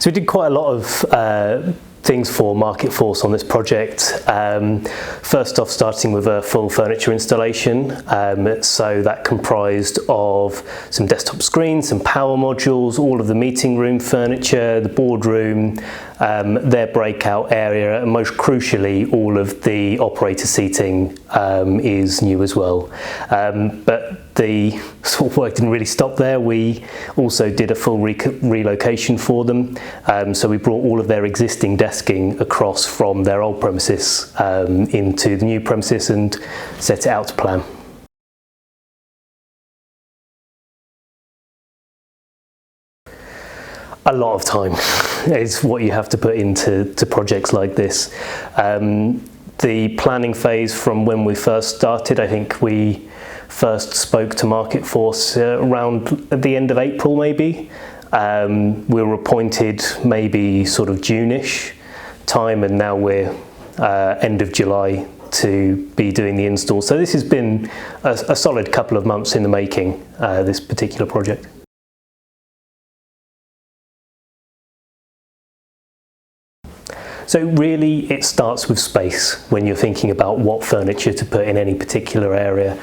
So we did quite a lot of things for Market Force on this project. First off, starting with a full furniture installation. So that comprised of some desktop screens, some power modules, all of the meeting room furniture, the boardroom, their breakout area, and most crucially, all of the operator seating is new as well. But the sort of work didn't really stop there. We also did a full relocation for them. So we brought all of their existing desking across from their old premises into the new premises and set it out to plan. A lot of time is what you have to put into projects like this. The planning phase from when we first started, I think we first spoke to Market Force around at the end of April maybe. We were appointed maybe sort of June-ish time, and now we're end of July to be doing the install. So this has been a solid couple of months in the making, this particular project. So really it starts with space when you're thinking about what furniture to put in any particular area,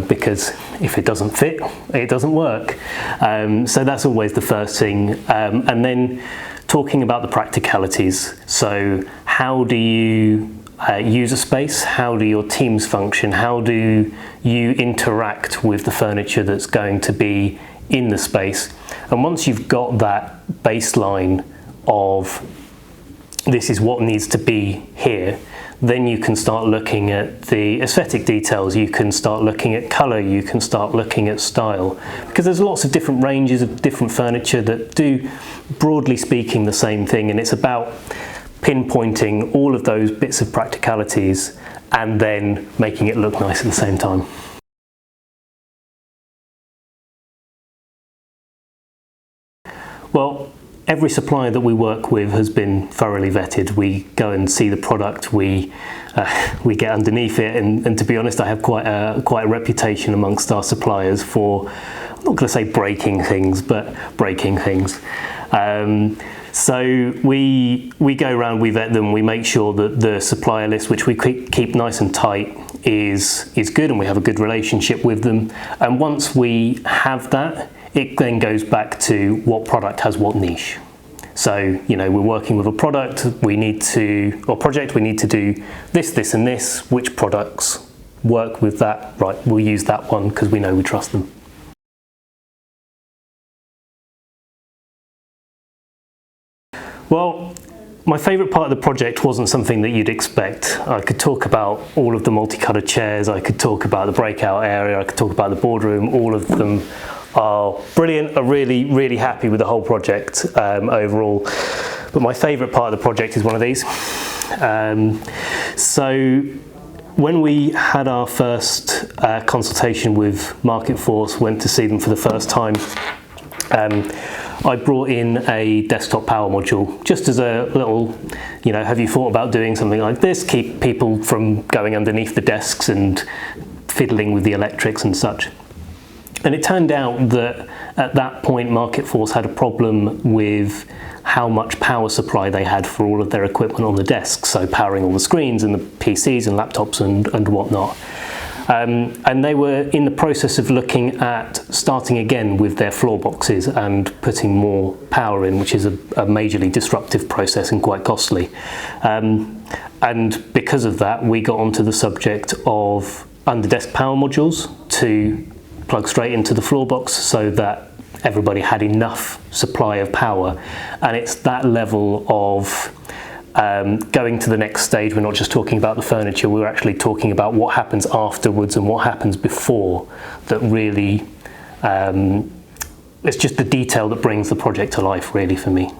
because if it doesn't fit, it doesn't work. So that's always the first thing. And then talking about the practicalities. So how do you use a space? How do your teams function? How do you interact with the furniture that's going to be in the space? And once you've got that baseline of this is what needs to be here, then you can start looking at the aesthetic details, you can start looking at colour, you can start looking at style, because there's lots of different ranges of different furniture that do, broadly speaking, the same thing, and it's about pinpointing all of those bits of practicalities and then making it look nice at the same time. Well, every supplier that we work with has been thoroughly vetted. We go and see the product, we get underneath it, and to be honest, I have quite a reputation amongst our suppliers for, I'm not going to say breaking things, but breaking things. So we go around, we vet them, we make sure that the supplier list, which we keep nice and tight, is good, and we have a good relationship with them. And once we have that, it then goes back to what product has what niche. So, you know, we're working with a product, we need to do this, this and this. Which products work with that? Right, we'll use that one because we know we trust them. Well, my favourite part of the project wasn't something that you'd expect. I could talk about all of the multicolored chairs, I could talk about the breakout area, I could talk about the boardroom. All of them are brilliant. I'm really happy with the whole project overall. But my favourite part of the project is one of these. So when we had our first consultation with Market Force, went to see them for the first time, I brought in a desktop power module just as a little, you know, have you thought about doing something like this? Keep people from going underneath the desks and fiddling with the electrics and such. And it turned out that at that point Market Force had a problem with how much power supply they had for all of their equipment on the desks, so powering all the screens and the PCs and laptops and whatnot. And they were in the process of looking at starting again with their floor boxes and putting more power in, which is a majorly disruptive process and quite costly. And because of that, we got onto the subject of under-desk power modules to plug straight into the floor box so that everybody had enough supply of power. And it's that level of going to the next stage. We're not just talking about the furniture, we're actually talking about what happens afterwards and what happens before that really, it's just the detail that brings the project to life really for me.